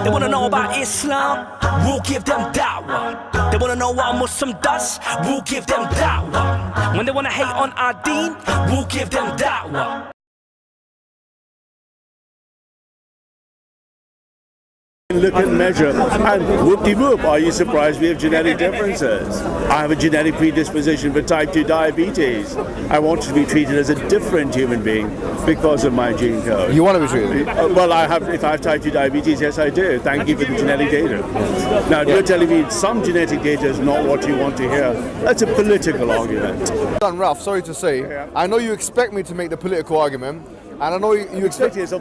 They wanna know about Islam, we'll give them da'wah. They wanna know what a Muslim does, we'll give them da'wah. When they wanna hate on our deen, we'll give them da'wah. Look and measure, and whoop-de-whoop, are you surprised we have genetic differences? I have a genetic predisposition for type 2 diabetes. I want to be treated as a different human being because of my gene code. You want to be treated? Well, if I have type 2 diabetes, yes I do. Thank you for the genetic data. Now, you're telling me some genetic data is not what you want to hear. That's a political argument. Ralph, sorry to say, I know you expect me to make the political argument, and I know you expect... No,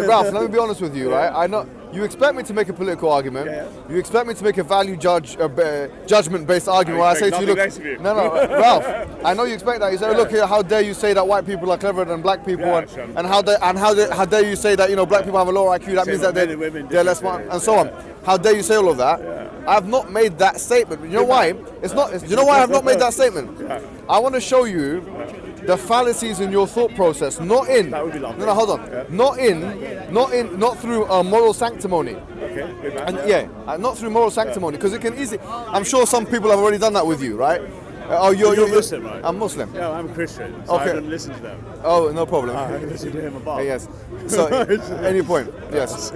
Ralph, let me be honest with you, right? I know... You expect me to make a political argument. You expect me to make a value judgment-based argument where I say to you, look, no, Ralph, I know you expect that. You say, look here, how dare you say that white people are cleverer than black people, and how dare you say that black people have a lower IQ? That means that they're less smart, and so on. How dare you say all of that? I have not made that statement. You know why? You know why I have not made that statement? I want to show you the fallacies in your thought process, not through moral sanctimony. Not through moral sanctimony, because it can easily. I'm sure some people have already done that with you, right? You're Muslim, right? I'm Muslim. No, I'm Christian. So I don't listen to them. Oh, no problem. I listen to him about. Yes. So, any point? Yes.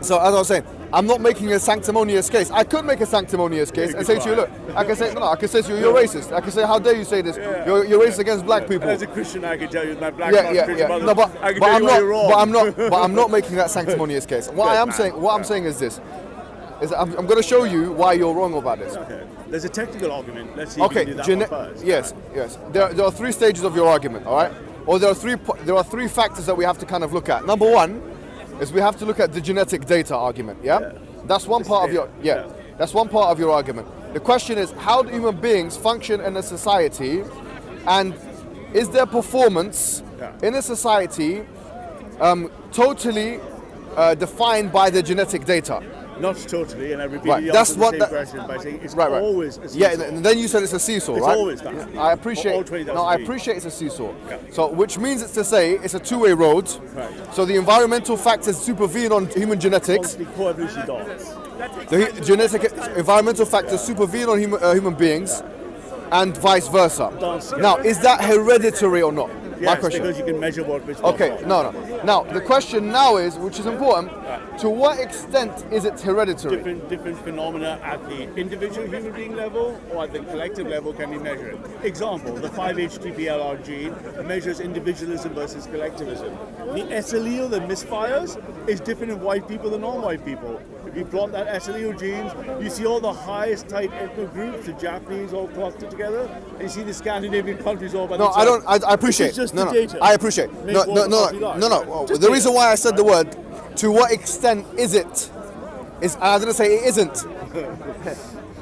So as I was saying, I'm not making a sanctimonious case. I could make a sanctimonious case and say to you, look, I can say to you, you're racist. I can say, how dare you say this? You're racist against black people. As a Christian, I can tell you that black Christian no, but I'm not making that sanctimonious case. What I'm saying is this: I'm going to show you why you're wrong about this. Okay. There's a technical argument. Let's see if we can do that one first. Yes. There are three stages of your argument, all right? Or there are three factors that we have to kind of look at. Number one is we have to look at the genetic data argument. That's one part of your That's one part of your argument. The question is, how do human beings function in a society, and is their performance in a society totally defined by the genetic data? Not totally, and I repeat the same question by saying it's always a seesaw. Yeah, and then you said it's a seesaw, it's right? It's always that. I appreciate it's a seesaw. So, which means it's to say it's a two-way road. Right. So the environmental factors supervene on human genetics. The environmental factors supervene on human beings, and vice versa. Now, is that hereditary or not? Yes, my question. Because you can measure what it's no. Now, the question now is, which is important, to what extent is it hereditary? Different phenomena at the individual human being level or at the collective level can be measured. Example, the 5-HTPLR gene measures individualism versus collectivism. The S allele that misfires is different in white people than non-white people. If you plot that S allele genes, you see all the highest type ethnic groups, the Japanese all clustered together, and you see the Scandinavian countries all by themselves. I appreciate. Data. I appreciate. No. The reason why I said the word, to what extent is it, is, and I didn't say it isn't.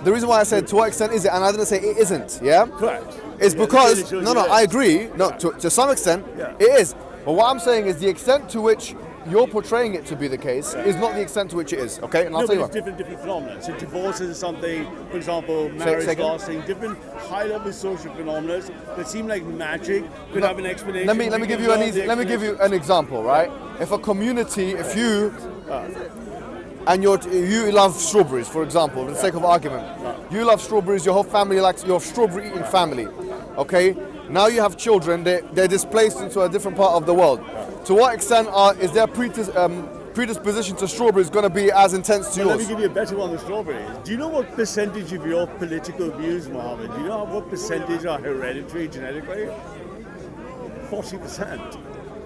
The reason why I said to what extent is it, and I didn't say it isn't. Yeah. Correct. It's because I agree. No, to some extent it is. But what I'm saying is the extent to which you're portraying it to be the case is not the extent to which it is. Okay, and I'll tell you what. Different phenomena. So divorce is something, for example, marriage lasting, different high-level social phenomena that seem like magic could have an explanation. Let me give you an example, right? If a community, if you and you love strawberries, for example, for the sake of argument, you love strawberries, your whole family likes your strawberry eating family. Okay, now you have children, they're displaced into a different part of the world. To what extent is their predisposition to strawberries going to be as intense to yours? Let me give you a better one with strawberries. Do you know what percentage of your political views, Mohammed, do you know what percentage are hereditary genetically? 40%.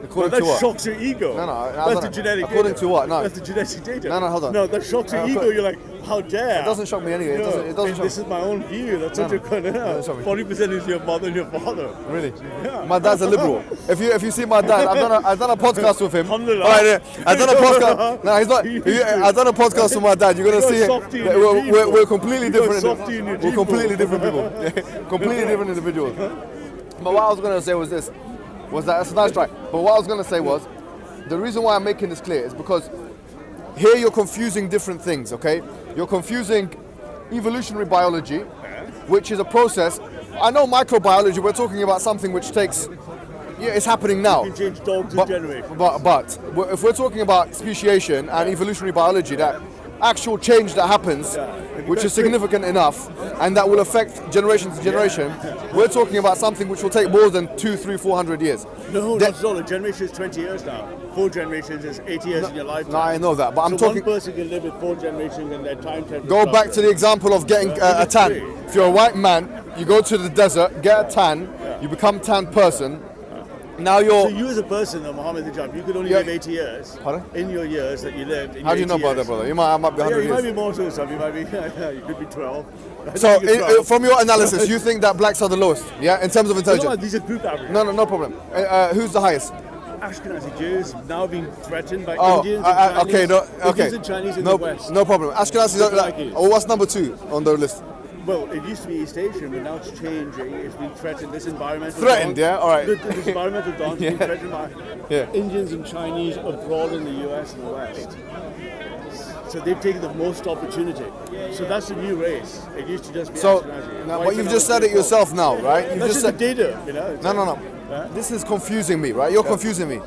According to what? That shocks your ego. That's the genetic data. According to what? No. That's the genetic data. No, hold on. No, that shocks your ego. You're like, how dare? It doesn't shock me anyway. It doesn't shock. This is my own view. That's what you're going to have. 40% is your mother and your father. Really? Yeah. My dad's a liberal. If you see my dad, I've done a podcast with him. I've done a podcast. No, he's not. I've done a podcast with my dad. You're going to see it. We're completely different. We're completely different people. Completely different individuals. But what I was going to say was this. That's a nice try. But what I was going to say was, the reason why I'm making this clear is because here you're confusing different things, okay? You're confusing evolutionary biology, which is a process. I know microbiology, we're talking about something which takes Yeah, it's happening now. You can change dogs in generations. But if we're talking about speciation and evolutionary biology, that actual change that happens, which is significant enough, and that will affect generation to generation, we're talking about something which will take more than 200, 300, 400 years. No, not at all. A generation is 20 years now. 4 generations is 80 years in your lifetime. No, I know that, but I'm so talking. one person can live with 4 generations and their time temp. Go back to the example of getting a tan. If you're a white man, you go to the desert, get a tan, you become tan person. Now you're. So you as a person, though, Mohammed Hijab, you could only live 80 years. Pardon? In your years that you lived. How do you know about that, brother? I might be 100 you years. might be more to some. You might be. You could be 12. So, from your analysis, you think that blacks are the lowest, yeah, in terms of intelligence? No, these are group averages. No problem. Who's the highest? Ashkenazi Jews now being threatened by Indians and okay, Chinese. okay. Indians and Chinese in the West. No problem. Ashkenazi, what's number 2 on the list? Well, it used to be East Asian, but now it's changing. It's being threatened. This environmental threatened, dance, yeah, all right. This environmental dance is being threatened by Indians and Chinese abroad in the US and the West. So they've taken the most opportunity. So that's a new race. It used to just be Ashkenazi. Now, but you've just said it yourself now, right? You've that's just just said the data, you know. No. This is confusing me, right? You're confusing me.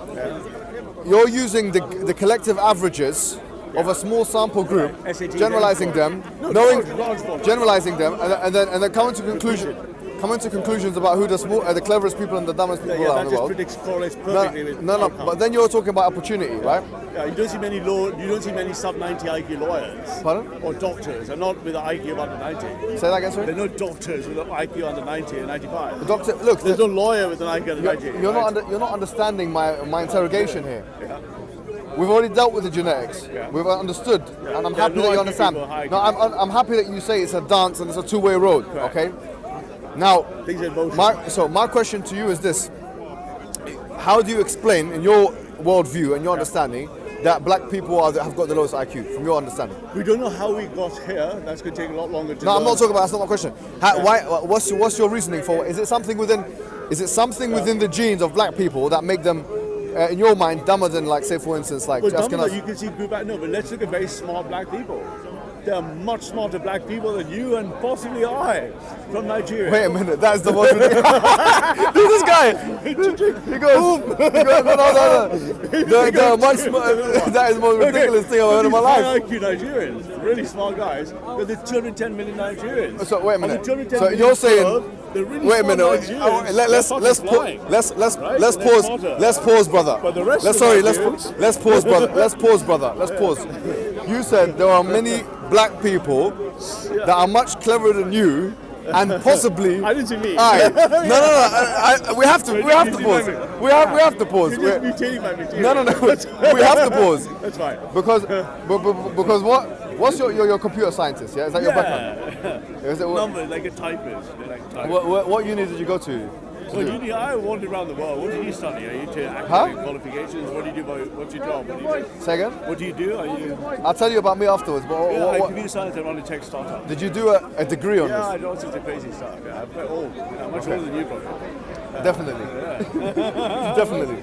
You're using the collective averages of a small sample group, generalizing them, generalizing them, and then coming to conclusions about who the cleverest people and the dumbest people are in the world. Correlates perfectly with outcome. But then you're talking about opportunity, right? Yeah, you don't see many sub 90 IQ lawyers. Pardon? Or doctors, and not with an IQ of under 90. Say that again, sorry? There are no doctors with an IQ under 90 and 95. The doctor, look, there's no lawyer with an IQ under 90. You're not understanding my interrogation here. Yeah. We've already dealt with the genetics. Yeah. We've understood, and I'm happy that you understand. No, I'm happy that you say it's a dance and it's a two-way road. Correct. Okay. Now, my question to you is this: how do you explain, in your worldview and your understanding, that black people have got the lowest IQ, from your understanding? We don't know how we got here. That's going to take a lot longer to No, I'm not talking about. That's not my question. What's your reasoning for? Is it something within the genes of black people that make them, in your mind, dumber than, like, say, for instance, like dumber, you can see group back. No, but let's look at very smart black people. There are much smarter black people than you and possibly I from Nigeria. Wait a minute, that is the most ridiculous. This guy, he goes, no. That is the most ridiculous thing I've heard in my life. High IQ Nigerians, really smart guys, but there's 210 million Nigerians. So wait a minute. So you're saying? Really wait a minute. Let's pause, brother. Let's pause, brother. Let's pause. You said there are many black people that are much cleverer than you, and possibly. I didn't see me. No. We have to pause. We have to pause. You're just mutating my material. No. We have to pause. That's fine. Because what's your computer scientist? Yeah, is that your background? Is it numbers like a typist? What uni did you go to? Well, I wandered around the world. What did you study? Are you to academic qualifications? What do you do? What's your job? What do you do? Say again? What do you do? I'll tell you about me afterwards. But I computer science and run a tech startup. Did you do a degree on this? Yeah, I do all sorts of crazy stuff. Yeah, I'm quite old. I'm much older than you, probably. Definitely. Definitely.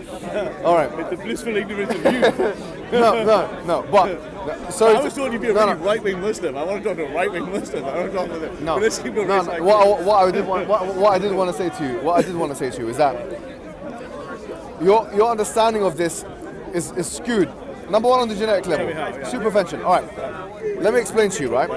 All right. With the blissful ignorance of you. No. But sorry. I was told you'd be a really right-wing Muslim. I want to talk to a right-wing Muslim. I want to talk to them. No. But let's keep going. What I did want to say to you is that your understanding of this is skewed. Number one on the genetic level, supervention. All right. Let me explain to you, right?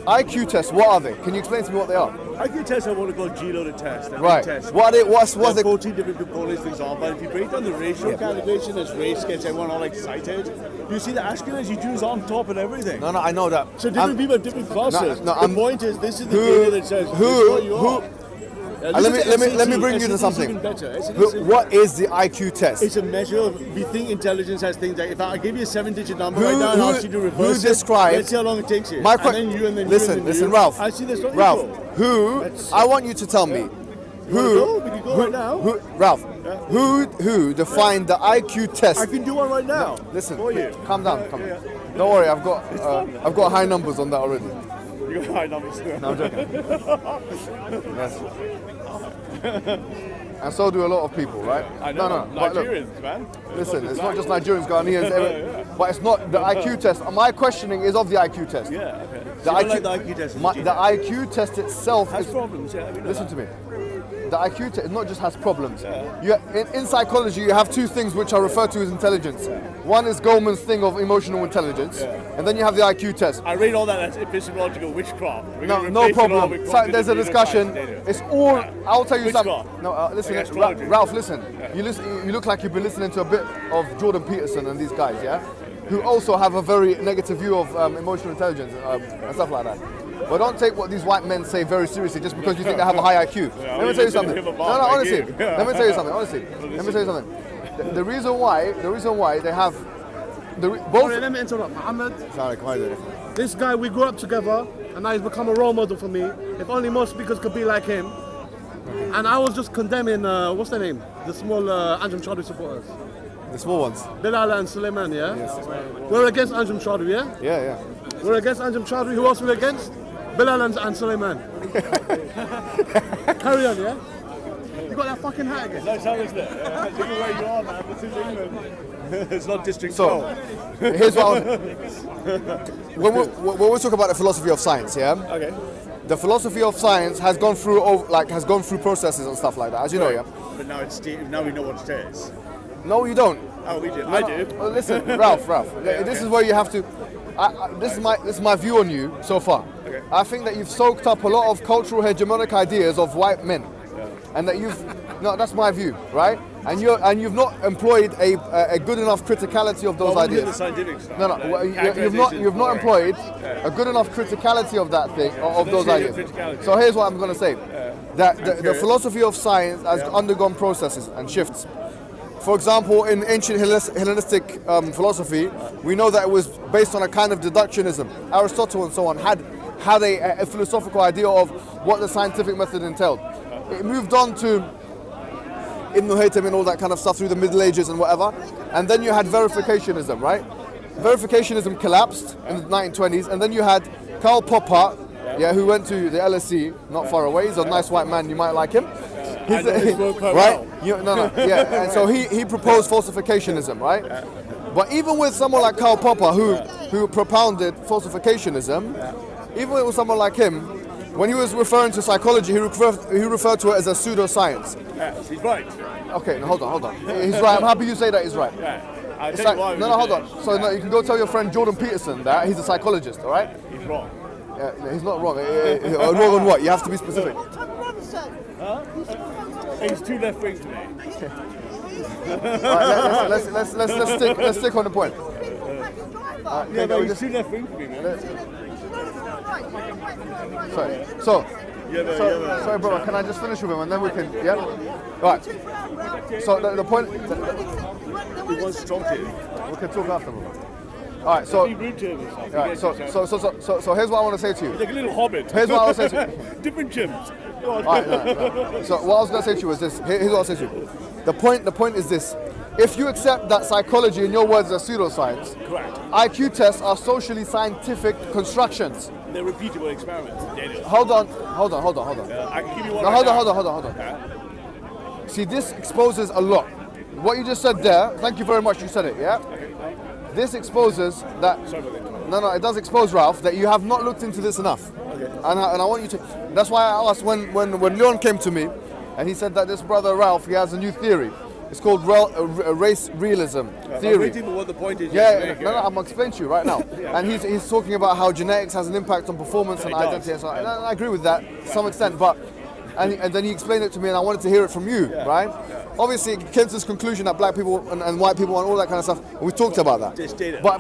IQ tests, what are they? Can you explain to me what they are? IQ tests are what are called G-loaded tests. Right. Tests. What are they? What's they? 14 different components, for example. But if you break down the ratio calculation, as race gets everyone all excited, you see the Ashkenazi Jews on top and everything. No, I know that. So different people have different classes. The point is, this is the data that says who. Let me bring you to something. What is the IQ test? It's a measure of, we think intelligence has things like, if I give you a 7-digit number right now and ask you to reverse it, let's see how long it takes you. Listen, Ralph. I see this not Ralph, I want you to tell me. We can go right now. Ralph, who defined the IQ test? I can do one right now. Listen, calm down. Don't worry, I've got high numbers on that already. You got high numbers. No, I'm joking. Yes. And so do a lot of people, right? I know. No. Nigerians, man. Listen, it's not just Nigerians, Ghanaians, but it's not the IQ test. My questioning is of the IQ test. Yeah, okay. The IQ test. The IQ test itself has problems. Yeah, listen to me. the IQ test not just has problems. In psychology, you have two things which are referred to as intelligence. One is Goleman's thing of emotional intelligence, and then you have the IQ test. I read all that as epistemological witchcraft. No problem. So there's a discussion. It's all. I'll tell you something. Witchcraft. No, listen, Ralph. Listen. You listen. You look like you've been listening to a bit of Jordan Peterson and these guys, yeah, who also have a very negative view of emotional intelligence and stuff like that. But don't take what these white men say very seriously just because you think they have a high IQ. Let me tell you something. No, honestly. Let me tell you something. Honestly. Let me tell you something. The reason why they have both. Sorry, let me interrupt. Mohammed, this guy, we grew up together, and now he's become a role model for me. If only more speakers could be like him. And I was just condemning, what's their name? The small Anjem Choudhury supporters. The small ones. Bilal and Suleiman, yeah? Yes. We're against Anjem Choudhury, yeah? Yeah. We're against Anjem Choudhury. Who else are we against? Bilal and Suleiman. Carry on, yeah? You got that fucking hat again. No challenge there. Look at where you are, man. This is England. It's not District So, 12. here's what when we talk about the philosophy of science, yeah? Okay. The philosophy of science has gone through processes and stuff like that, as you know, yeah? But now we know what it is. No, you don't. Oh, we do. I do. Well, listen, Ralph. This is where you have to. This is my view on you so far. Okay. I think that you've soaked up a lot of cultural hegemonic ideas of white men, and that that's my view, right? And you've not employed a good enough criticality of those ideas. The scientific stuff. No, you've not employed a good enough criticality of that thing, of those ideas. So here's what I'm going to say: that the philosophy of science has undergone processes and shifts. For example, in ancient Hellenistic philosophy, we know that it was based on a kind of deductionism. Aristotle and so on had a philosophical idea of what the scientific method entailed. It moved on to Ibn Haytham and all that kind of stuff through the Middle Ages and whatever. And then you had verificationism, right? Verificationism collapsed in the 1920s, and then you had Karl Popper, who went to the LSE, not far away. He's a nice white man, you might like him. Right? And so he proposed falsificationism, right? But even with someone like Karl Popper, who propounded falsificationism, even with someone like him, when he was referring to psychology, he referred to it as a pseudoscience. Yes, he's right. Okay, no, hold on. He's right. I'm happy you say that he's right. Yeah. It's like, hold on. So you can go tell your friend Jordan Peterson that he's a psychologist, all right? He's wrong. He's not wrong. Wrong on what? You have to be specific. He's too left wing for me. All right, let's stick on the point. But he's too left wing for me, man. Sorry, brother. Can I just finish with him and then we can? Yeah. Right. So the point. He wants to talk to you. We can talk after, brother. All right. So. So here's what I want to say to you. He's like a little hobbit. Here's what I want to say to you. Different chimps. All right, no. So what I was going to say to you was this. Here's what I'll say to you. The point is this. If you accept that psychology, in your words, is a pseudoscience, correct. IQ tests are socially scientific constructions. They're repeatable experiments. Hold on. I can give you one. No, hold on. See, this exposes a lot. What you just said there, thank you very much, you said it, yeah? This exposes that... Sorry about that. No, it does expose, Ralph, that you have not looked into this enough. Okay. And I want you to... That's why I asked when Leon came to me, and he said that this brother Ralph, he has a new theory. It's called race realism theory. I'm waiting for what the point is. I'm going to explain to you right now. And he's talking about how genetics has an impact on performance and identity. And so on. And I agree with that to some extent, but and then he explained it to me, and I wanted to hear it from you, right? Obviously, it came to this conclusion that black people and white people and all that kind of stuff. And we talked about that. It's data. But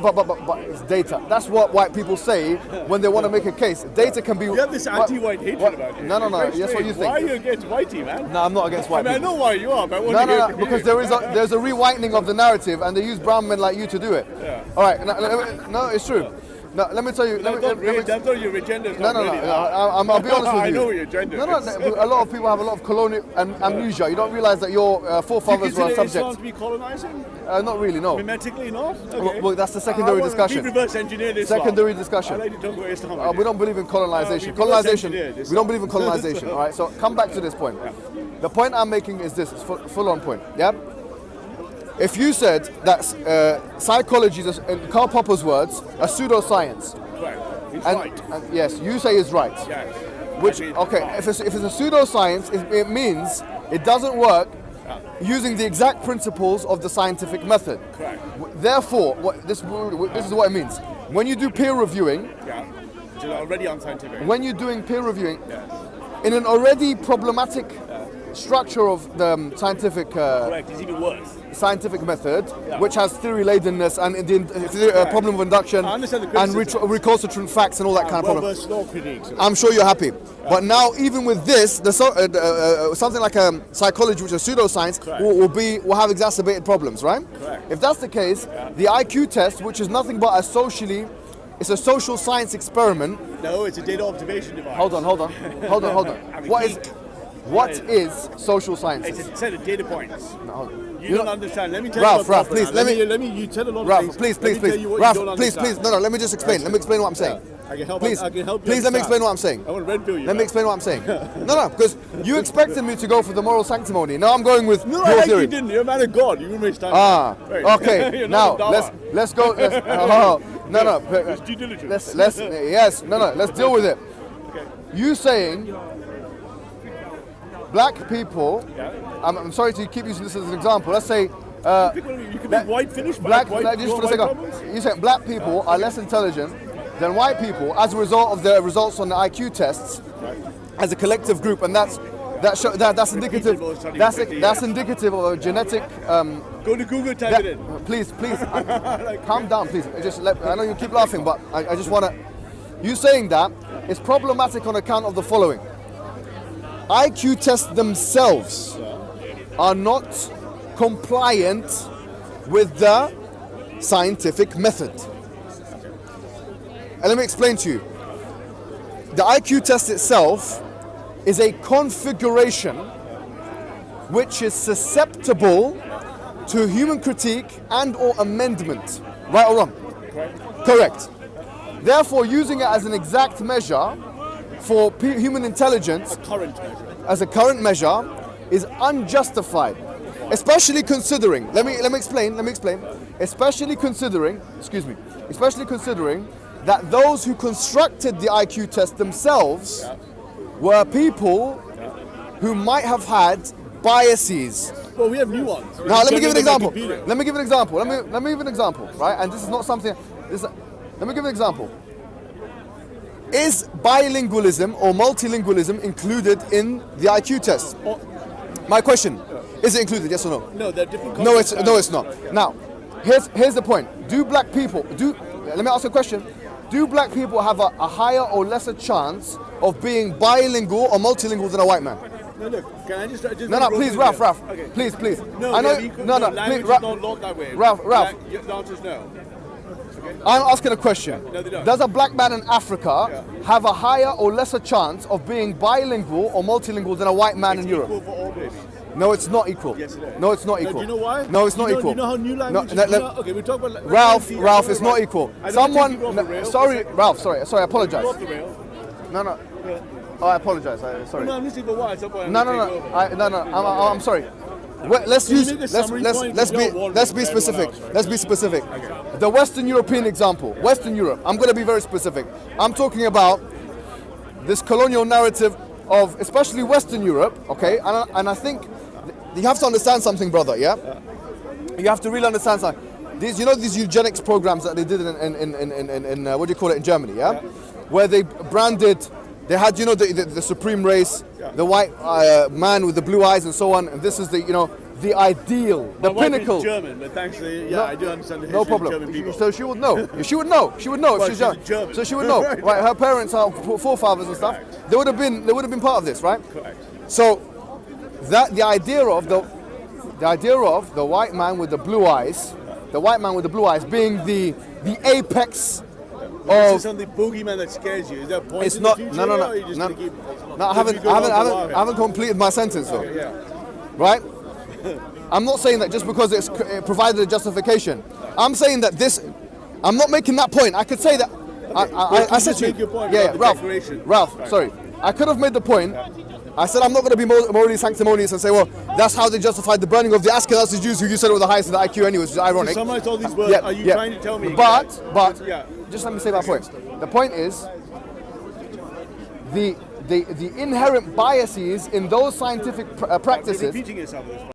it's data. That's what white people say when they want to make a case. Data can be. You have this anti-white hatred about you. No. That's what you think. Why are you against whitey, man? No, I'm not against white people. I know why you are, but I want to hear from because you. there's a rewriting of the narrative, and they use brown men like you to do it. Yeah. All right. No, it's true. Now, let me tell you. I thought your agenda is not ready. I'll be honest with you. I know what your agenda is. A lot of people have a lot of colonial amnesia. You don't realize that your forefathers were subject. Islam to be colonizing? Not really, no. Mimetically not? Okay. Well, that's the secondary discussion. We reverse engineered Islam. Secondary discussion. I like to talk about Islam. We don't believe in colonization. We don't believe in colonization. All right. So come back to this point. The point I'm making is this. It's full on point. Yeah. If you said that psychology is, in Karl Popper's words, a pseudoscience. Right. He's and, right. And yes, you say is right. Yeah. Which, okay, if it's a pseudoscience, it means it doesn't work using the exact principles of the scientific method. Correct. Therefore, this is what it means. When you do peer reviewing, which is already unscientific. when you're doing peer reviewing, in an already problematic structure of the scientific Correct, it's even worse. scientific method, which has theory-ladenness and the problem of induction I understand the and criticism. recalcitrant facts and all that kind of problem. Well-versed law critiques. I'm sure you're happy. But now, even with this, something like psychology, which is pseudoscience, will have exacerbated problems, right? Correct. If that's the case, the IQ test, which is nothing but it's a social science experiment. No, it's a data observation device. Hold on. I'm a What geek. is social sciences? It's a set of data points. No, hold on. You don't understand. Let me tell Ralph, you Ralph, what please, let me. you tell a lot of Ralph, things. please, Let me tell you what you don't Ralph, please. understand. No, let me just explain. Let me explain what I'm saying. I can help. Please, I can help you. please let me explain understand. what I'm saying. I want to red pill you. Let me explain what I'm saying. No, because you expected me to go for the moral sanctimony. Now I'm going with No, your I theory. you didn't. You're a man of God. You wouldn't waste time. Right. Okay. You're Now not a Dawa. let's go. It's due diligence. Let's deal with it. Okay. You saying black people? I'm sorry to keep using this as an example. Let's say. You can be white, Finnish, Black, white. just you for a want second. white problems? You said black people are less intelligent than white people as a result of their results on the IQ tests as a collective group, and that's indicative. That's indicative of a genetic. Go to Google, type it in. Please, calm down, please. I know you keep laughing, but I just want to. You saying that is problematic on account of the following. IQ tests themselves are not compliant with the scientific method. And let me explain to you. The IQ test itself is a configuration which is susceptible to human critique and or amendment. Right or wrong? Correct. Therefore, using it as an exact measure for human intelligence as a current measure is unjustified. Especially considering, let me explain. Especially considering that those who constructed the IQ test themselves were people who might have had biases. Well, we have new ones. Now, let me give an example. Let me give an example, right? And this is not something. Let me give an example. Is bilingualism or multilingualism included in the IQ test? My question. Is it included? Yes or no? No, they're different. No, it's not. Now, here's the point. Let me ask you a question. Do black people have a higher or lesser chance of being bilingual or multilingual than a white man? No, look. Can I just No, please, Ralph. Okay. Please. No, I know. language Please, is not that way. Ralph. The answer is no. I'm asking a question. No, they don't. Does a black man in Africa have a higher or lesser chance of being bilingual or multilingual than a white man in Europe? Equal for all babies. No, it's not equal. Yes, it is. No, it's not No, equal. do you know why? No, it's not equal. You know how new languages. Okay, we talk about. Ralph, it's not equal. Sorry, Ralph. Sorry, I apologize. No. Oh, I apologize. Sorry. No, I'm listening for why. No. I'm sorry. Let's be specific. Let's be specific. Okay. The Western European example. Western Europe. I'm going to be very specific. I'm talking about this colonial narrative of especially Western Europe. Okay, and I think you have to understand something, brother. Yeah. You have to really understand something. These eugenics programs that they did in what do you call it in Germany? Yeah, where they branded. They had, the supreme race, the white man with the blue eyes and so on, and this is the ideal, the pinnacle. My wife is German, but thanks to I do understand the history no problem. of German people. So she would know. She would know if she's German. So she would know. Right, her parents are forefathers and stuff. Correct. They would have been part of this, right? Correct. So the idea of the white man with the blue eyes, being the apex. Is this something boogeyman that scares you? Is there a point It's in not. the future, No. or are you just gonna keep, No, I haven't completed my sentence though. Okay, yeah. Right? I'm not saying that just because it provided a justification. I'm saying that I'm not making that point. I could say that. I said to make your point you. about the declaration. Ralph. Right. Sorry. I could have made the point. I said I'm not going to be morally sanctimonious and say, well, that's how they justified the burning of the Ashkenazi Jews, who you said were the highest in the IQ anyway, which is ironic. To summarize all these words, are you trying to tell me? But yeah. just let me say my point. The point is, the the inherent biases in those scientific You're practices. repeating yourself.